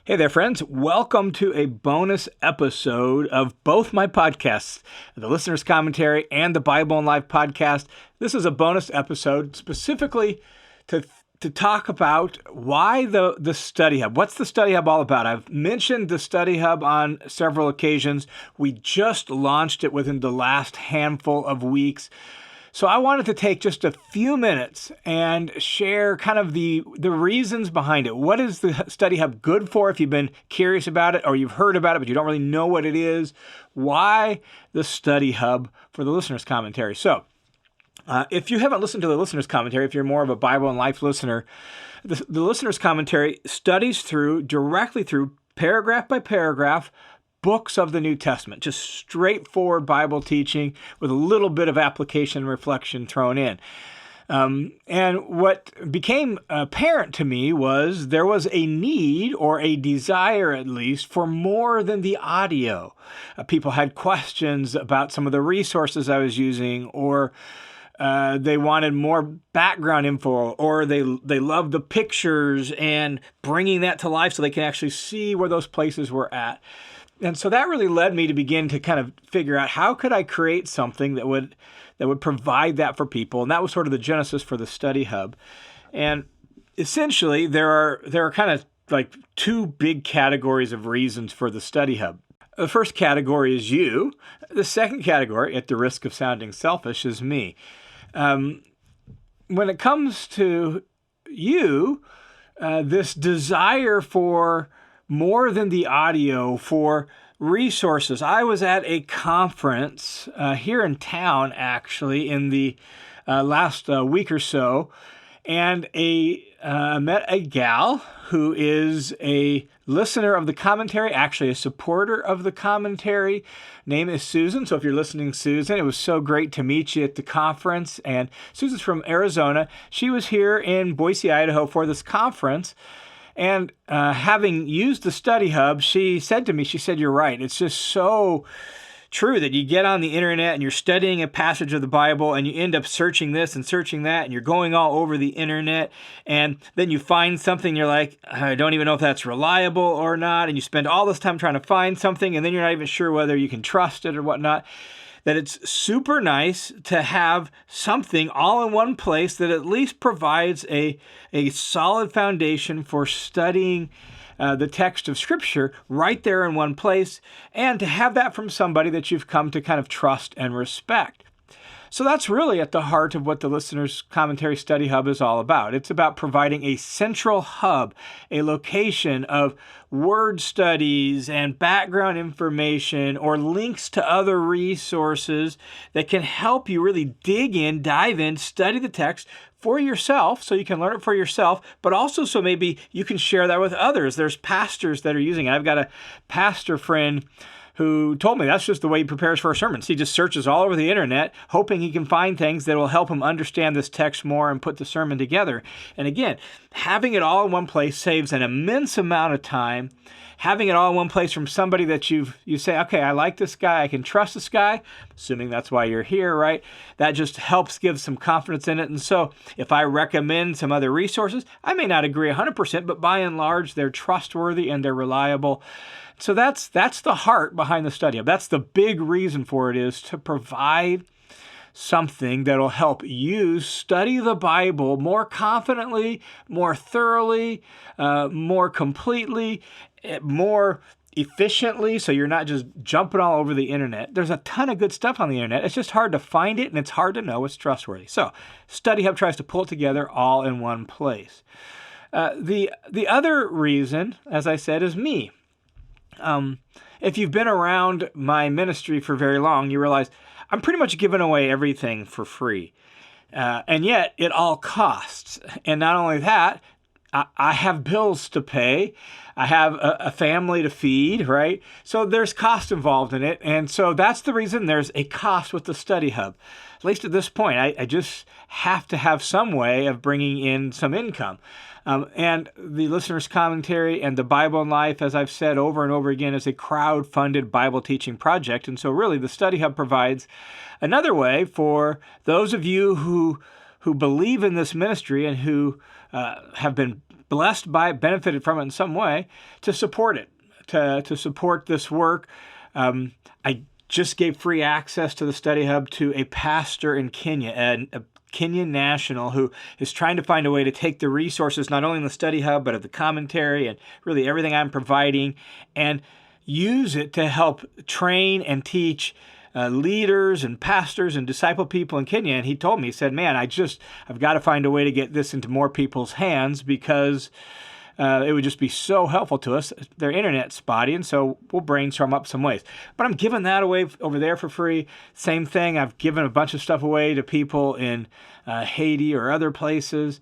Hey there, friends. Welcome to a bonus episode of both my podcasts, the Listener's Commentary and the Bible in Life podcast. This is a bonus episode specifically to talk about why the Study Hub. What's the Study Hub all about? I've mentioned the Study Hub on several occasions. We just launched it within the last handful of weeks. So I wanted to take just a few minutes and share kind of the reasons behind it. What is the Study Hub good for if you've been curious about it or you've heard about it but you don't really know what it is? Why the Study Hub for the Listener's Commentary? So if you haven't listened to the Listener's Commentary, if you're more of a Bible and Life listener, the Listener's Commentary studies directly through paragraph by paragraph books of the New Testament, just straightforward Bible teaching with a little bit of application and reflection thrown in. And what became apparent to me was there was a need, or a desire at least, for more than the audio. People had questions about some of the resources I was using, or they wanted more background info, or they loved the pictures and bringing that to life so they can actually see where those places were at. And so that really led me to begin to kind of figure out how could I create something that would provide that for people. And that was sort of the genesis for the Study Hub. And essentially, there are kind of like two big categories of reasons for the Study Hub. The first category is you. The second category, at the risk of sounding selfish, is me. When it comes to you, this desire for more than the audio, for resources. I was at a conference here in town, actually, in the last week or so, and met a gal who is a listener of the commentary, actually a supporter of the commentary. Name is Susan. So if you're listening, Susan, it was so great to meet you at the conference. And Susan's from Arizona. She was here in Boise, Idaho for this conference. And having used the Study Hub, she said to me, you're right. It's just so true that you get on the internet and you're studying a passage of the Bible and you end up searching this and searching that and you're going all over the internet and then you find something, you're like, I don't even know if that's reliable or not. And you spend all this time trying to find something and then you're not even sure whether you can trust it or whatnot. That it's super nice to have something all in one place that at least provides a solid foundation for studying the text of Scripture right there in one place, and to have that from somebody that you've come to kind of trust and respect. So that's really at the heart of what the Listener's Commentary Study Hub is all about. It's about providing a central hub, a location of word studies and background information or links to other resources that can help you really dig in, dive in, study the text for yourself so you can learn it for yourself, but also so maybe you can share that with others. There's pastors that are using it. I've got a pastor friend who told me that's just the way he prepares for sermons. He just searches all over the internet, hoping he can find things that will help him understand this text more and put the sermon together. And again, having it all in one place saves an immense amount of time. Having it all in one place from somebody that you say, okay, I like this guy, I can trust this guy, assuming that's why you're here, right? That just helps give some confidence in it. And so if I recommend some other resources, I may not agree 100%, but by and large, they're trustworthy and they're reliable. So that's the heart behind the Study Hub. That's the big reason for it, is to provide something that'll help you study the Bible more confidently, more thoroughly, more completely, more efficiently, so you're not just jumping all over the internet. There's a ton of good stuff on the internet. It's just hard to find it, and it's hard to know it's trustworthy. So Study Hub tries to pull it together all in one place. The other reason, as I said, is me. If you've been around my ministry for very long, you realize I'm pretty much giving away everything for free. And yet it all costs. And not only that, I have bills to pay. I have a family to feed, right? So there's cost involved in it. And so that's the reason there's a cost with the Study Hub. At least at this point, I just have to have some way of bringing in some income. And the Listener's Commentary and the Bible in Life, as I've said over and over again, is a crowd-funded Bible teaching project. And so really the Study Hub provides another way for those of you who believe in this ministry and who have been blessed by it, benefited from it in some way, to support it, to support this work. I just gave free access to the Study Hub to a pastor in Kenya, a Kenyan national who is trying to find a way to take the resources, not only in the Study Hub, but of the commentary and really everything I'm providing, and use it to help train and teach leaders and pastors and disciple people in Kenya. And he told me, he said, man, I've got to find a way to get this into more people's hands because it would just be so helpful to us. Their internet's spotty, and so we'll brainstorm up some ways. But I'm giving that away over there for free. Same thing, I've given a bunch of stuff away to people in Haiti or other places.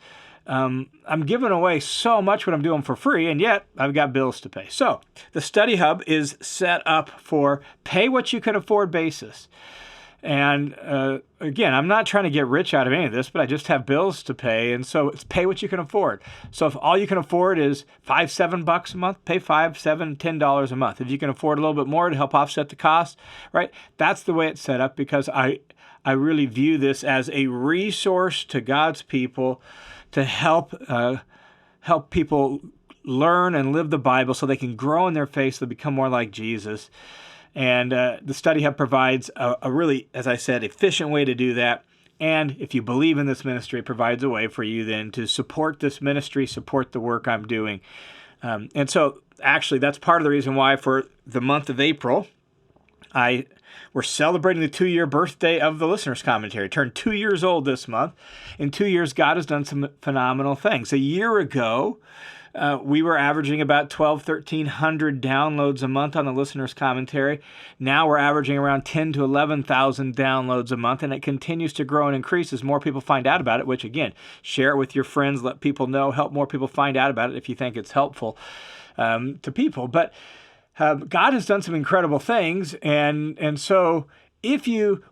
I'm giving away so much what I'm doing for free, and yet I've got bills to pay. So the Study Hub is set up for pay what you can afford basis. And again, I'm not trying to get rich out of any of this, but I just have bills to pay, and so it's pay what you can afford. So if all you can afford is $5-7 a month, pay $5, $7, $10 a month. If you can afford a little bit more to help offset the cost, right? That's the way it's set up, because I really view this as a resource to God's people to help people learn and live the Bible so they can grow in their faith, so they become more like Jesus. And the Study Hub provides a really, as I said, efficient way to do that. And if you believe in this ministry, it provides a way for you then to support this ministry, support the work I'm doing. And so actually, that's part of the reason why for the month of April, we're celebrating the 2-year birthday of the Listener's Commentary. It turned 2 years old this month. In 2 years, God has done some phenomenal things. A year ago, we were averaging about 1,100 downloads a month on the Listener's Commentary. Now we're averaging around 10,000 to 11,000 downloads a month, and it continues to grow and increase as more people find out about it, which, again, share it with your friends, let people know, help more people find out about it if you think it's helpful to people. But God has done some incredible things, and so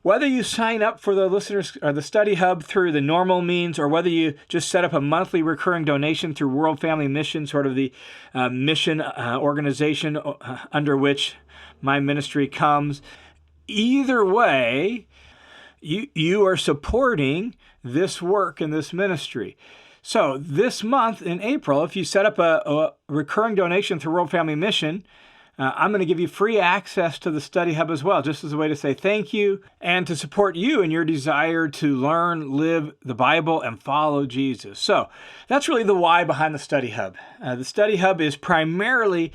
whether you sign up for the listeners or the Study Hub through the normal means, or whether you just set up a monthly recurring donation through World Family Mission, sort of the mission organization under which my ministry comes, either way, you are supporting this work and this ministry. So this month in April, if you set up a recurring donation through World Family Mission, I'm going to give you free access to the Study Hub as well, just as a way to say thank you and to support you in your desire to learn, live the Bible, and follow Jesus. So that's really the why behind the Study Hub. The Study Hub is primarily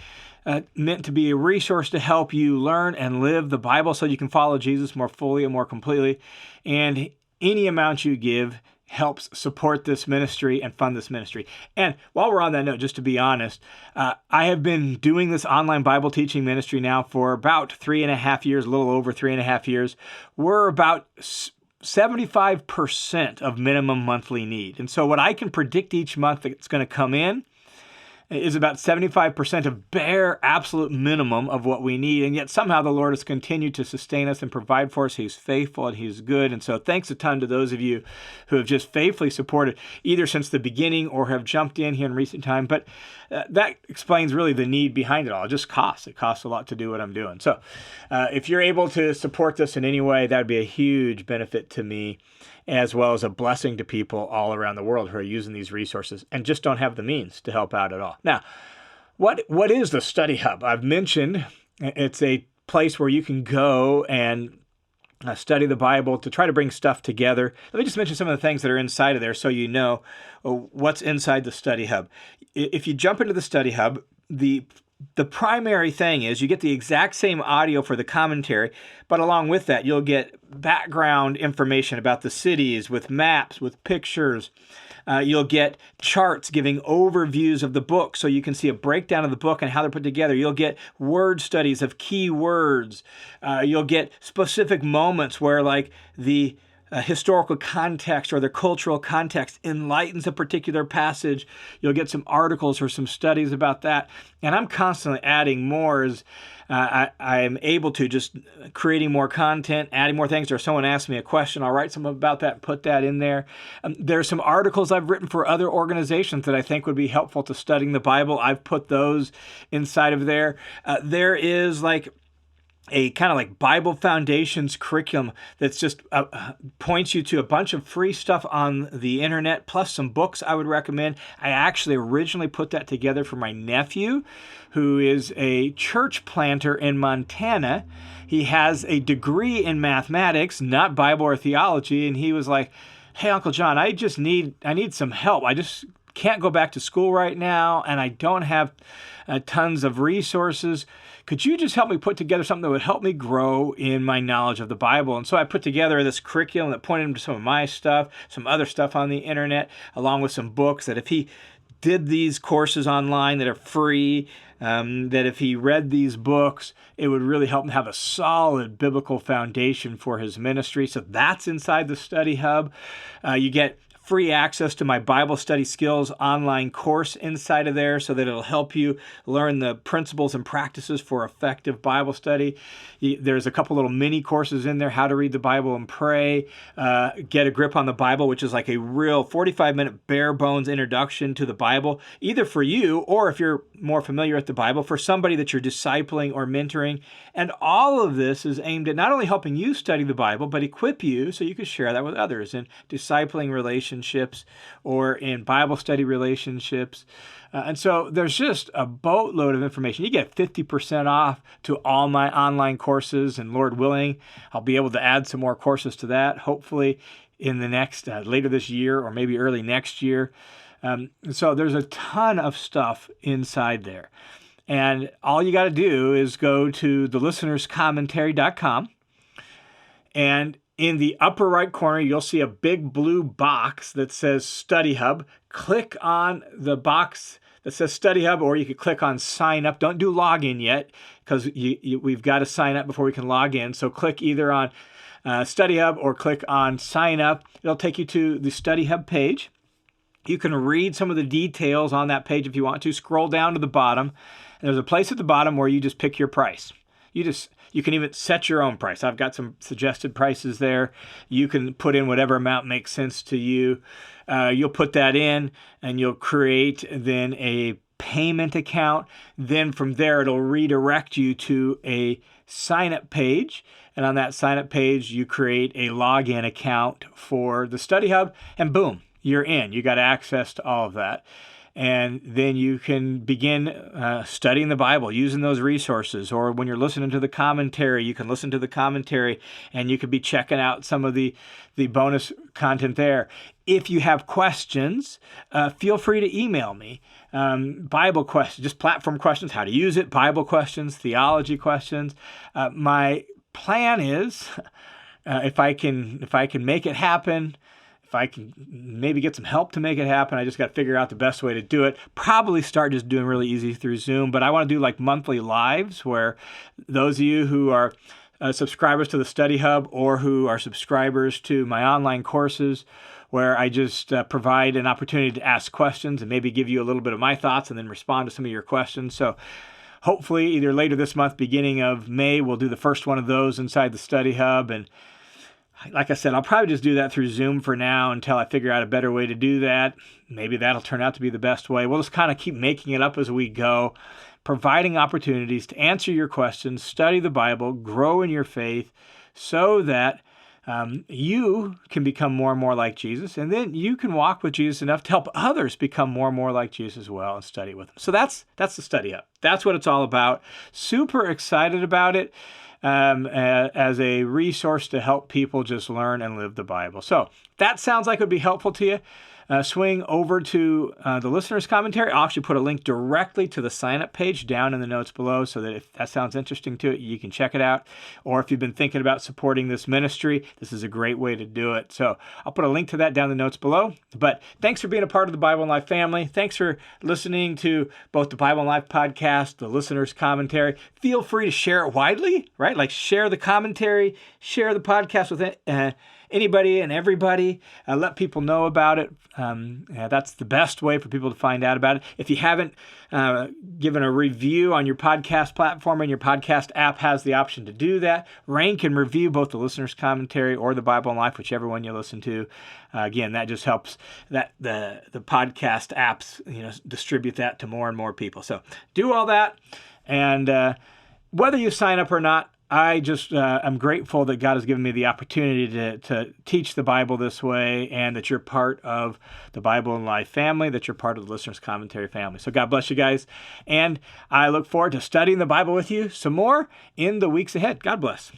meant to be a resource to help you learn and live the Bible so you can follow Jesus more fully and more completely. And any amount you give helps support this ministry and fund this ministry. And while we're on that note, just to be honest, I have been doing this online Bible teaching ministry now for about 3.5 years, a little over 3.5 years. We're about 75% of minimum monthly need. And so what I can predict each month that's going to come in is about 75% of bare absolute minimum of what we need. And yet somehow the Lord has continued to sustain us and provide for us. He's faithful and He's good. And so thanks a ton to those of you who have just faithfully supported either since the beginning or have jumped in here in recent time. But that explains really the need behind it all. It just costs. It costs a lot to do what I'm doing. So if you're able to support this in any way, that would be a huge benefit to me, as well as a blessing to people all around the world who are using these resources and just don't have the means to help out at all. Now, what is the Study Hub? I've mentioned it's a place where you can go and study the Bible to try to bring stuff together. Let me just mention some of the things that are inside of there so you know what's inside the Study Hub. If you jump into the Study Hub, the primary thing is you get the exact same audio for the commentary, but along with that, you'll get background information about the cities with maps, with pictures. You'll get charts giving overviews of the book so you can see a breakdown of the book and how they're put together. You'll get word studies of key words. You'll get specific moments where, like, the historical context or the cultural context enlightens a particular passage. You'll get some articles or some studies about that. And I'm constantly adding more as I'm able to, just creating more content, adding more things. Or someone asks me a question, I'll write something about that and put that in there. There's some articles I've written for other organizations that I think would be helpful to studying the Bible. I've put those inside of there. There is, like, a kind of like Bible Foundations curriculum that's just points you to a bunch of free stuff on the internet, plus some books I would recommend. I actually originally put that together for my nephew, who is a church planter in Montana. He has a degree in mathematics, not Bible or theology, and he was like, "Hey, Uncle John, I need some help. I just can't go back to school right now, and I don't have tons of resources. Could you just help me put together something that would help me grow in my knowledge of the Bible?" And so I put together this curriculum that pointed him to some of my stuff, some other stuff on the internet, along with some books that if he did these courses online that are free, that if he read these books, it would really help him have a solid biblical foundation for his ministry. So that's inside the Study Hub. You get free access to my Bible Study Skills online course inside of there so that it'll help you learn the principles and practices for effective Bible study. There's a couple little mini courses in there, how to read the Bible and pray, get a grip on the Bible, which is like a real 45-minute bare bones introduction to the Bible, either for you or if you're more familiar with the Bible, for somebody that you're discipling or mentoring. And all of this is aimed at not only helping you study the Bible, but equip you so you can share that with others in discipling relationships or in Bible study relationships. And so there's just a boatload of information. You get 50% off to all my online courses, and Lord willing, I'll be able to add some more courses to that, hopefully in the next, later this year or maybe early next year. So there's a ton of stuff inside there. And all you got to do is go to thelistenerscommentary.com, and in the upper right corner, you'll see a big blue box that says Study Hub. Click on the box that says Study Hub, or you could click on Sign Up. Don't do login yet, because we've got to sign up before we can log in. So click either on Study Hub or click on Sign Up. It'll take you to the Study Hub page. You can read some of the details on that page if you want to. Scroll down to the bottom. And there's a place at the bottom where you just pick your price. You can even set your own price. I've got some suggested prices there. You can put in whatever amount makes sense to you. You'll put that in, and you'll create then a payment account. Then from there, it'll redirect you to a sign-up page. And on that sign-up page, you create a login account for the Study Hub, and boom, you're in. You got access to all of that. And then you can begin studying the Bible, using those resources. Or when you're listening to the commentary, you can listen to the commentary, and you could be checking out some of the bonus content there. If you have questions, feel free to email me. Bible questions, just platform questions, how to use it, Bible questions, theology questions. My plan is, if I can make it happen, if I can maybe get some help to make it happen, I just got to figure out the best way to do it. Probably start just doing really easy through Zoom, but I want to do like monthly lives where those of you who are subscribers to the Study Hub or who are subscribers to my online courses, where I just provide an opportunity to ask questions and maybe give you a little bit of my thoughts and then respond to some of your questions. So hopefully either later this month, beginning of May, we'll do the first one of those inside the Study Hub. And like I said, I'll probably just do that through Zoom for now until I figure out a better way to do that. Maybe that'll turn out to be the best way. We'll just kind of keep making it up as we go, providing opportunities to answer your questions, study the Bible, grow in your faith, so that you can become more and more like Jesus, and then you can walk with Jesus enough to help others become more and more like Jesus as well and study with him. So that's the Study Hub. That's what it's all about. Super excited about it. As a resource to help people just learn and live the Bible. So that sounds like it would be helpful to you. Swing over to the listener's commentary. I'll actually put a link directly to the sign-up page down in the notes below, so that if that sounds interesting to you, you can check it out. Or if you've been thinking about supporting this ministry, this is a great way to do it. So I'll put a link to that down in the notes below. But thanks for being a part of the Bible and Life family. Thanks for listening to both the Bible and Life podcast, the listener's commentary. Feel free to share it widely, right? Like share the commentary, share the podcast with anybody and everybody. Let people know about it. That's the best way for people to find out about it. If you haven't given a review on your podcast platform, and your podcast app has the option to do that, rank and review both the listener's commentary or the Bible and Life, whichever one you listen to. Again, that just helps that the podcast apps distribute that to more and more people. So do all that, and whether you sign up or not, I just I'm grateful that God has given me the opportunity to teach the Bible this way, and that you're part of the Bible and Life family, that you're part of the Listener's Commentary family. So God bless you guys, and I look forward to studying the Bible with you some more in the weeks ahead. God bless.